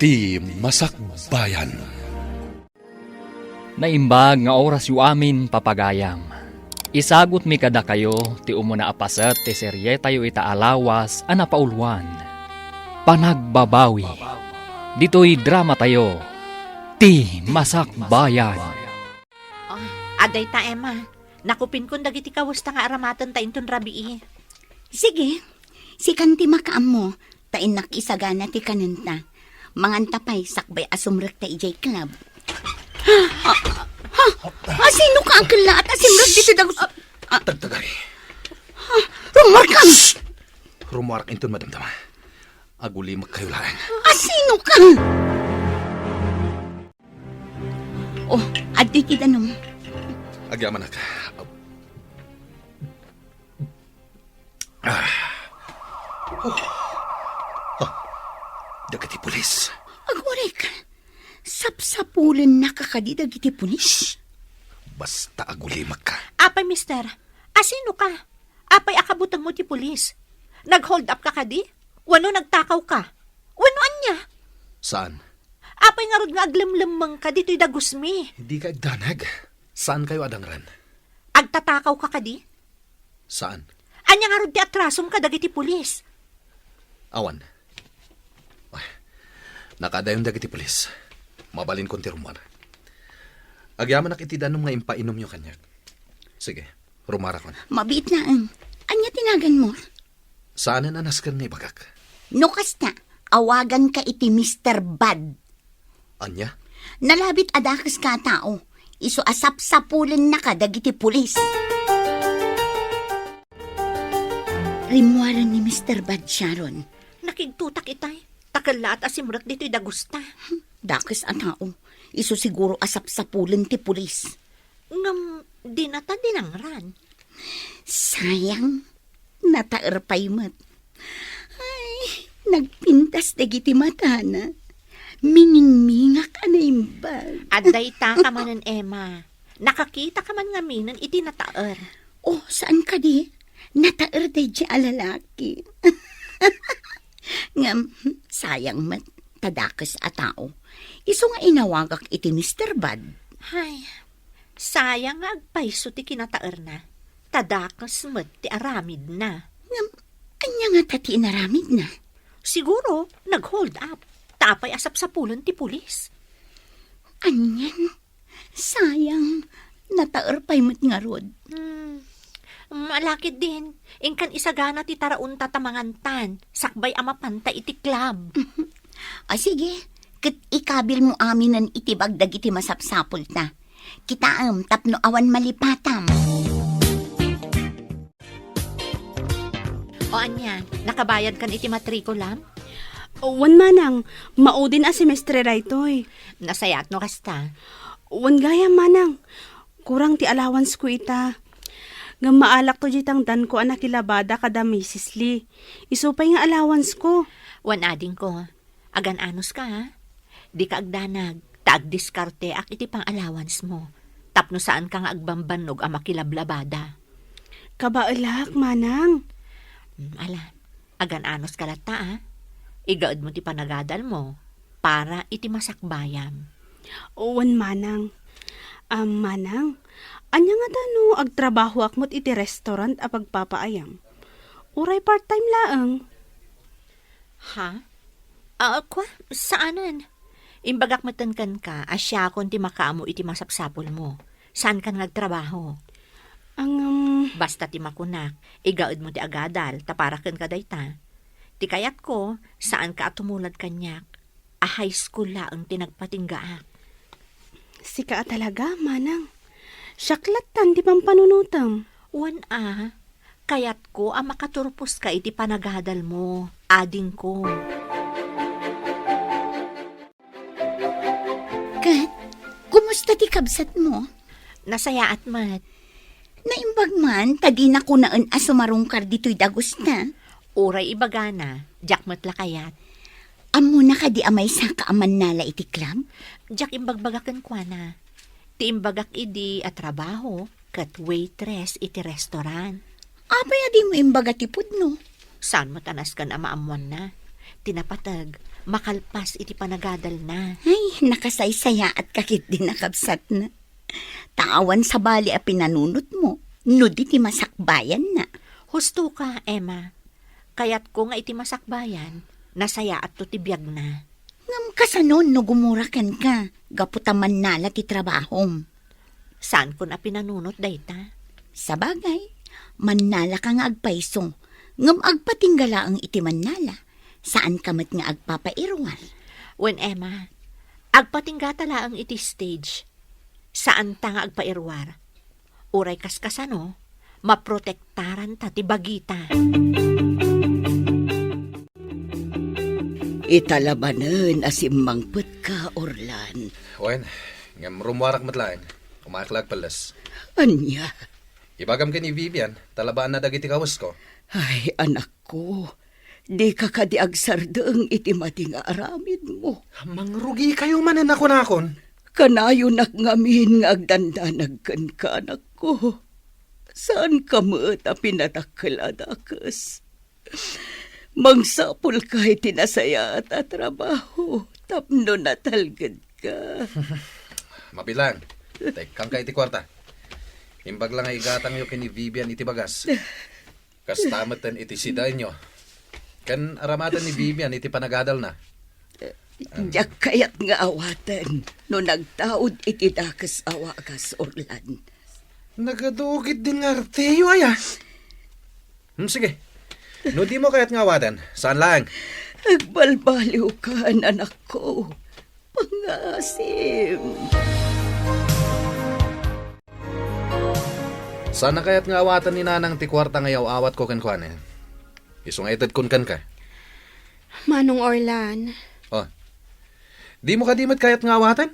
Ti Masakbayan. Naimbag nga oras yu amin papagayam. Isagot mi kada kayo ti umuna apaset ti serye tayo itaalawas anapaulwan. Panagbabawi. Dito'y drama tayo. Ti Masakbayan. Oh, aday ta, Emma. Nakupin kong dagiti kawusta nga aramatan ta inton rabii. Sige, si kanti makaam mo, tain nakisagana ti kanunta. Manganta pa'y sakbay asumrek ta ijay club. Sino ka ang kala at asimrek dito dagos... Tagtagay. Rumor ka! Rumuarak inton madamdama. Aguli magkayulaan. Sino ka? Oh, adi kita nung. Agyaman ka. Dagiti pulis. Agorek, sapsapulan na kakadidag iti pulis. Basta agulimak ka. Apay, mister. Asino ka? Apay akabutang mo ti pulis. Nag-hold up ka kadi? Wano nagtakaw ka? Wano anya? Saan? Apay nga rod nga aglemlemang ka dito'y dagusmi. Hindi ka agdanag. Saan kayo adangran? Agtatakaw ka kadi? Saan? Anya nga rod ti atrasom ka dagiti pulis. Awan. Ay, nakadayon dagiti pulis. Mabalin konti rumar. Agyaman nakitidanom nga impainom yung kanyak. Sige, rumara kon. Mabit na ang. Anya tinagan mo? Saan na naskan nga ibagak? No kasta, awagan ka iti Mr. Bad. Anya? Nalabit adakas ka tao. Iso asap sapulan na ka dagiti pulis. Rimuaran ni Mr. Bad Sharon. Nakigtutak itay. Takala at asimrak dito'y dagusta. Dakas a tao. Iso siguro asap sapulan ti pulis. Ngam, di na ta dinangran. Sayang, nataerpay mat. Ay, nagpintas dagiti mata na. Miningmingak na imbag. Aday ta ka manan, Emma. Nakakita ka man nga minan iti nataer. Oh, saan ka di? Nataer day di alalaki. Ngam, sayang mat, tadakas a tao. Iso nga inawagak iti Mr. Bad. Hay, sayang nga agpaiso ti kinataer na. Tadakas met ti aramid na. Ngam, anya nga tati inaramid na. Siguro, nag-hold up. Tapay asap sa pulon ti pulis. Anyan, sayang, nataerpay mat nga rod. Malakit din. Ingkan isagana ti taraunta tamangantan. Sakbay amapanta iti club. Sige, kat ikabil mo aminan itibagdag iti masapsapol ta. Kitaam tapno awan malipatam. O anya, nakabayad kan iti matrikulam? Wan manang, maudin a semestre raytoy. Nasayat no kasta. Wan gaya manang, kurang ti allowance ko ita. Nga maalak to jitang dan ko anak kilabada kada Mrs. Lee. Isupay nga allowance ko. Wan ading ko, agan anos ka ha? Di ka agdanag, taag-diskarte ak iti pang allowance mo. Tapno saan ka nga agbambanog ang makilablabada. Kabaalak manang. Ala, agan anos kalata ha? Igaod mo ti panagadal mo para iti masakbayam. Wan manang. Manang, anya nga dano agtrabaho akmot iti restaurant a pagpapaayam. Uray part-time laeng. Ha? Kwa? Saanan? Imbagak matankan ka, asya kon ti makaamo iti masapsapol mo. Saan ka nagtrabaho? Basta ti makunak, igaod mo ti agadal, taparakan ka dayta. Ti kayat ko, saan ka atumulad kanyak? A high school laang tinagpatinggaak. Sika talaga, manang. Syaklatan di pang panunutam. Wan kayat ko ang makaturpos ka iti panagadal mo, ading ko. Kat, kumusta ti kabsat mo? Nasayaat mat. Naimbag man, tadi na ko naan asumarungkar dito'y dagos na. Uray ibagana, jakmat lakayat. Amo na ka di amay sa kaaman nala iti club? Jak imbagbagakan kwa na. Ti imbagak idi at trabaho, kat waitress iti restaurant. Apay adi mo imbaga ti pudno. Saan mo tanas kan ama amuan na? Tinapatag, makalpas iti panagadal na. Ay, nakasaysaya at kakit din nakabsat na. Tawan sa bali a pinanunot mo, no di ti masakbayan na. Husto ka, Emma. Kaya't ko nga iti masakbayan, nasaya at tutibiyag na. Ngam kasanon no gumurakan ka, gaputaman nala ti trabahom. Saan ko na pinanunot dayta? Sa bagay, mannala ka nga agpaiso, ngam agpatinggala ang iti mannala. Saan ka mat nga agpapairwal? When Emma, agpatinggatala ang iti stage. Saan ta nga agpairwar? Uray kaskasano, maprotektaran ta ti bagita. Italabanan asimmangpet ka, Orlan. Wen, ngam rumwarak matlain. Umaklag palas. Anya? Ibagam ka ni Vivian, talabaan na dagiti kawas ko. Ay, anak ko, di ka kadiagsardeng iti mating aramid mo. Mangrugi kayo manan ako nakon. Kanayo nakngamin nga agdandanagkan ka, anak ko. Saan ka mo't a pinatakkaladakas? Mangsapol kahit tinasaya at trabaho, tapno natalgad ka. Mabilang. Kang ka iti kwarta. Imbag lang ay igatang yo kini Vivian iti bagas. Kastamatan iti siday nyo. Kan aramatan ni Vivian iti panagadal na. Diyak kayat nga awatan, no nagtaod iti dakas awagas, Orlan. Nagadugit din nga arteyo aya. Sige. No di mo kayat nga awatan. Saan lang? Agbalbaliw ka, anak ko. Pangasim. Sana kayat nga awatan ni nanang ti kwarta ngayaw awat ko kan kuanen. Isong etad kun kan ka. Manong Orlan, Oh. Di mo kadimat kayat nga awatan?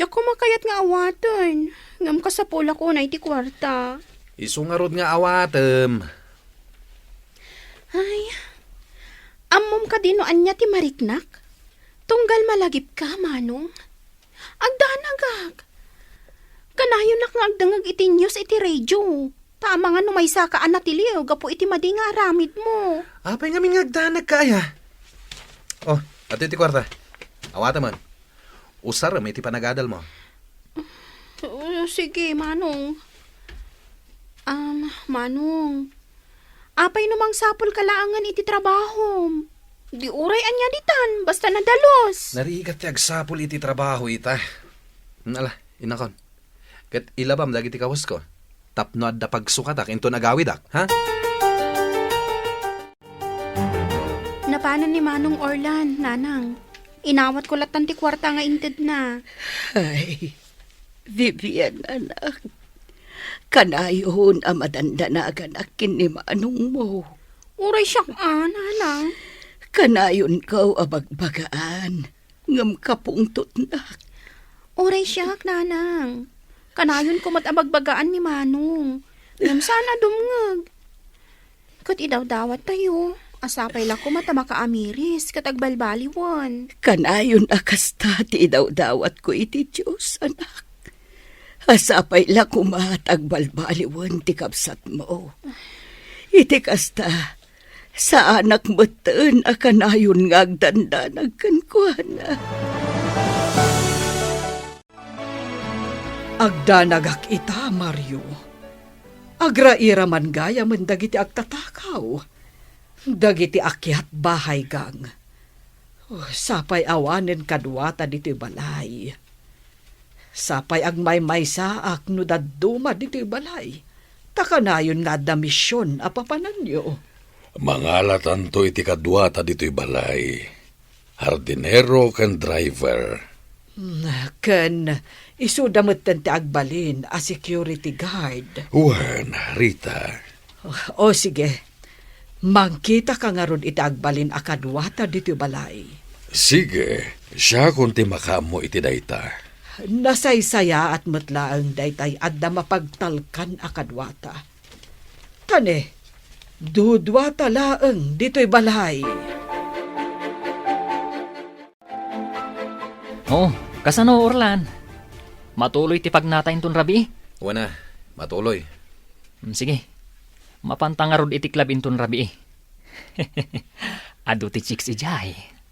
diyak ko makayat nga awatan. Ngam ka sa pula ko na iti kwarta. Isungarod nga awatem. Ay, amom ka dino anya ti mariknak? Tunggal malagip ka, Manong. Agdanagag. Kanayon nak nga agdangag iti news iti radio. Tama nga numaysa ka anatiliw, gapo iti madi nga aramid mo. Apay nga mingagdanag kaya. Oh, at iti kwarta. Awata man. Usar may iti panagadal mo. Sige, Manong. Manong. Apay numang sapol kalaangan iti trabaho. Di uray anya ditan, basta nadalos. Narigat ti agsapol iti trabaho ita. Ala, inakon. Kat ilabam dagiti kawas ko. Tapno adda pagsukatak into nagawidak, ha? Napanan ni Manong Orlan, Nanang. Inawat ko latan ti kwarta nga inted na. Ay, Vivian, anak. Kanayon ang madandanagan akin ni Manong mo. Uray siya Nanang. Kanayon kaw abagbagaan. Ngam kapungtot na. Uray siya, Nanang. Kanayon ko matabagbagaan ni Manong. Ngam sana dumngag. Kat idaw-dawat tayo. Asapay la ko matamakaamiris katagbalbaliwan. Kanayon akasta ti daw-dawat ko iti Diyos, anak. Asapay la kumatagbalbaliwan ti kapsat mo. Iti kasta, sa anak matan akanayon ngagdandanag kankwana. Agdanagak ita, Mario. Agraira man gaya man dagiti agtatakaw. Dagiti akyat bahay gang. Sapay awanen kadwata dito'y balay. Sapay agmay saak no dadduma dito'y balay. Takanayon nga da misyon apapanan nyo. Mangalatan to iti kadwata dito'y balay. Hardinero kan driver. Ken, isudamot ti agbalin a security guard. Wen, Rita. O sige, mangkita ka nga ron iti agbalin a kadwata dito'y balay. Sige, siya kunti makamo iti dayta. Nasaysaya at matlaang daytay adda mapagtalkan a kadwata. Kane, dudwata laeng dito'y balay. Oh, kasano Orlan? Matuloy ti pagnatayin ton rabi? Wana, matuloy. Sige, mapantangarod iti klab inton rabi. Ado ti chicks ijay.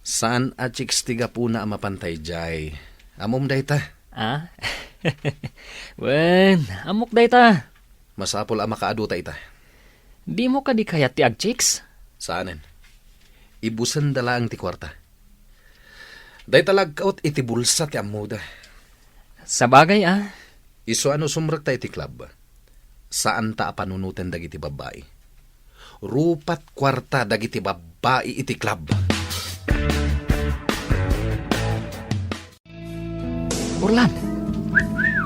Saan a chicks tiga po na mapantay jay? Amom dayta. Ah? Wen, amok dayta. Masapol a makaadu ita. Di mo ka di kayat ti ag chicks? Saanen? Ibusan dala ang ti kwarta. Dayta lagkaot iti bulsa ti amuda. Sa bagay Iso ano sumrek ta iti club. Saan ta panunutin dagiti babae? Rupat kwarta dagiti babae iti club. Orlan,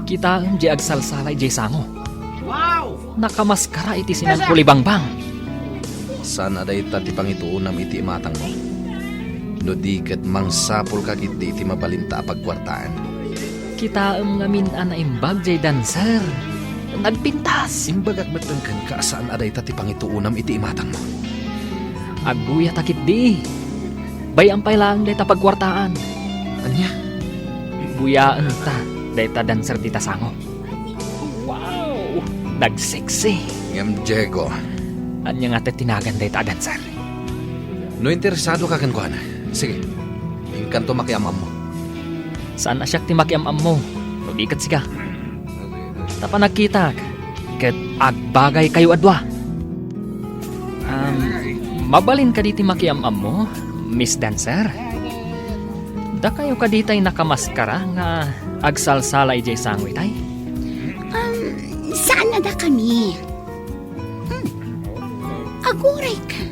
kita ang di agsalsalay di sango. Wow! Nakamaskara iti sinang kulibangbang. Sana dayta ti pangituunam iti imatang mo. No di ket mangsapol ka kit iti mabalinta pagkwartaan. Kita ang ngamin ana imbag jay dancer. Nagpintas. Imbagak matengken ka saan aday ta ti pangituunam iti imatang mo. Agbuya takit di. Bayampay lang day ta pagkwartaan. Anya? Buyaan ta day ta dancer di tasango. Wow! Nagseksi. Ngem Diego. Anya nga tinagan day ta dancer. No interesado ka kan kuana. Sige. Ingkanto makiamam mo. Saan na siya ti makiamam mo? Lubikat siya. Tapa nagkita ket agbagay kayo adwa. Mabalin ka diti makiamam mo, Miss Dancer? Da kayo ka ditay nakamaskara nga agsalsalay jay sangway tay? Saan na da kami? Aguray ka.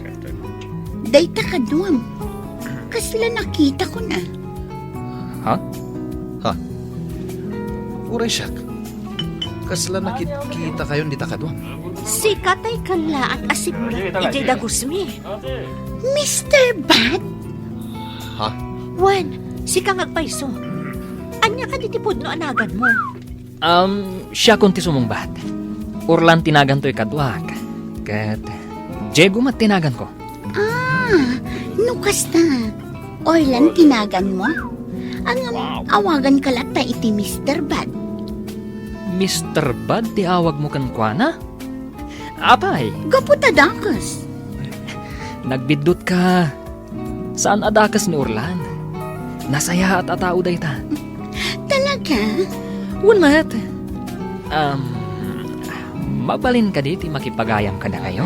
Dayta ka duwam. Kasla nakita ko na. Ha? Uray siyak. Kasla nakikita kayo di takadwa. Si Katay Kala at Asipra, iti Dagusmi. Mr. Bad? Ha? Wan, si kang agpaiso. Anya ka ditipod no anagan mo. Siya kunti sumungbat. Orlan tinagan to'y kadwak. Kat, Diego mat tinagan ko. Nukas na. Orlan tinagan mo? Ang awagan ka lata iti Mr. Bad. Mr. Bad, ti awag mo kan kuana? Apay, Gaputa dakas. nagbidot ka. Saan adakas ni Orlan? Nasaya at atao day ta. Talaga? Wunmat. Mabalin ka diti makipagayam ka na kayo?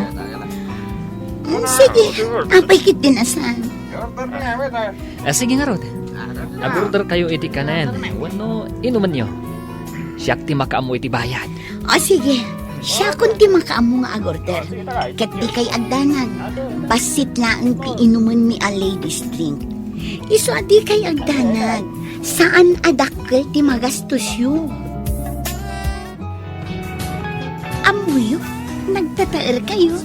Sige, apay kit dinasan. Sige nga Rod. Nag-order kayo iti kanen. Wano, inuman nyo. Siyak ti makaamu iti bayad. O sige, siya kunti makaamo nga agorder. Kat di kay agdanag. Basit lang iinuman mi a ladies drink. Iso di kay agdanag. Saan adakkel ti magastos yu? Amuyo, nagtataer kayo.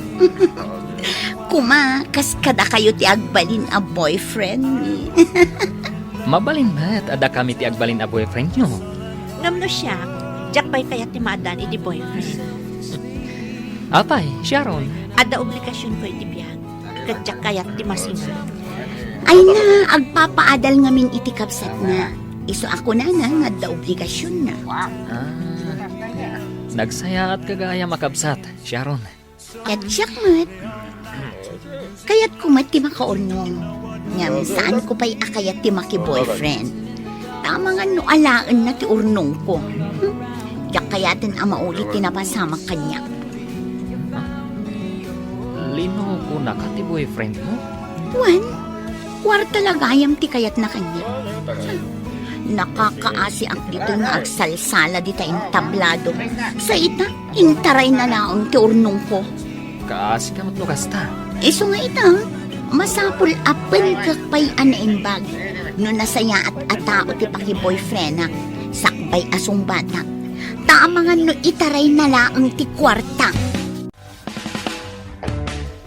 Kumakas kada kayo ti agbalin a boyfriend ni. Mabalin mat, ada kami ti agbalin a boyfriend nyo. Ngamno siya, jakbay kayat ni Madan iti boyfriend. Apay, Sharon. Ada obligasyon ko iti biyag. Kadyak kayat ti Masina. Ay na, agpapaadal ngamin iti kapsat na. Iso ako na nga da obligasyon na. Nagsaya at kagaya makabsat, Sharon. Kat siyak mat. Kaya't kumat ti makaurnong. Ngam saan ko pa'y akayat ti maki-boyfriend. Tama nga no alaan na ti urnong ko. Yak kayatin ang maulit ti napasama kanya. Lino ko na ka ti boyfriend mo? Wan, kwarta lagayam ti kayat na kanya. Nakakaasi ang dito nga agsalsala di tayong tablado. Sa ita, intaray na laong ti urnong ko. Kaasi ka matlukas ta. Iso nga ita, masapul apen kakpay anaimbag. No nasaya at atao ti paki-boyfriend na sakbay asong bata. Tama nga no itaray na laang ti kwarta.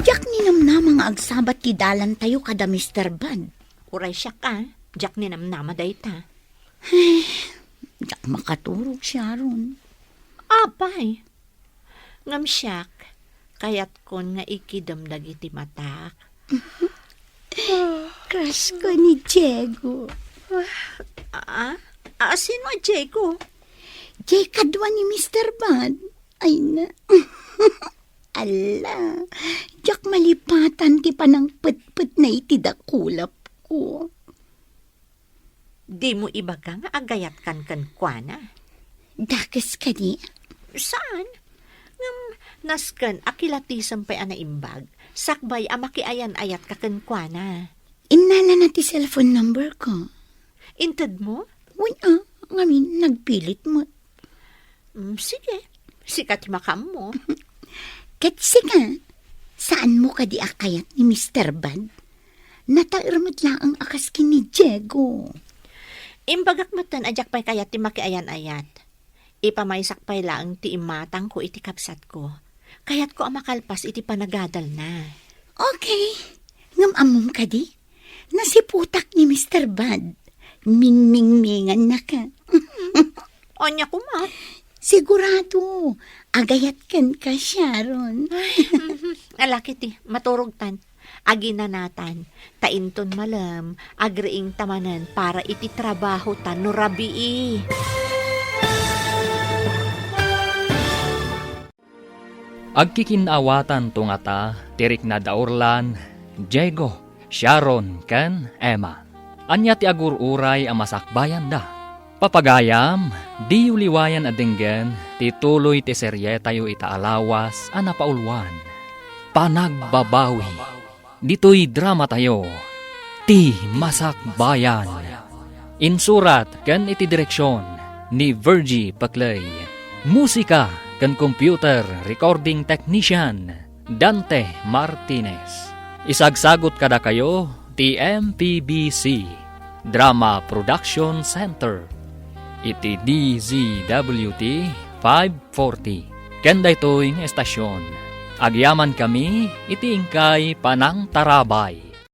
Jak ninam na mga agsabat ti dalan tayo kada Mr. Bad. Uray siya ka, jak ni namnama dayta. Jak makaturog siya ron. Apay. Ngam siyak, kayat kon nga ikidamdag iti matak. Crush ko ni Diego. Sino ang Diego? Jay kadwa ni Mr. Bad. Ay na. Ala. Jak malipatan ti panang pet-pet na iti dakulap ko. ko. Di mo ibaga nga agayat kan kuana. Dakas ka di? Saan? Ngam, nasken akilatisem pa ana imbag. Sakbay amakiayan ayat ka kuana. Inala na ti cellphone number ko. Inted mo? Wala, ngamin nagpilit mo. Sige. Sikat makam mo. Katsi ka, saan mo ka di akayat ni Mr. Bad? Natairmat lang ang akas ni Diego. Imbagak matan ajak pay kayat ti makiayan ayat. Ipamaysak pay lang ti imatang ko iti kapsat ko. Kayat ko amakalpas iti panagadal na. Okay, ngamamom ka di? Nasiputak ni Mr. Bad. Ming-ming-mingan na ka. Onya ko ma. Sigurado, agayat kan ka, Sharon. Alaki ti, maturog tan. Aginanatan, tainton malam, agriing tamanan para iti trabaho tan no rabii. Agkikinawatan tungata, tirik na daurlan, Diego, Sharon, ken Emma. Anya ti agururay ang masakbayan da. Papagayam, di uliwayan adinggen, ti tuloy ti serye tayo itaalawas, anapaulwan. Panagbabawi, dito'y drama tayo, ti masakbayan. Insurat ken iti direksyon ni Virgie Paclay. Musika ken computer recording technician Dante Martinez. Isagsagot kada kayo ti MPBC Drama Production Center. Iti DZWT 540. Ken daytoy nga estasyon. Agyaman kami iti ingkay Panang Tarabay.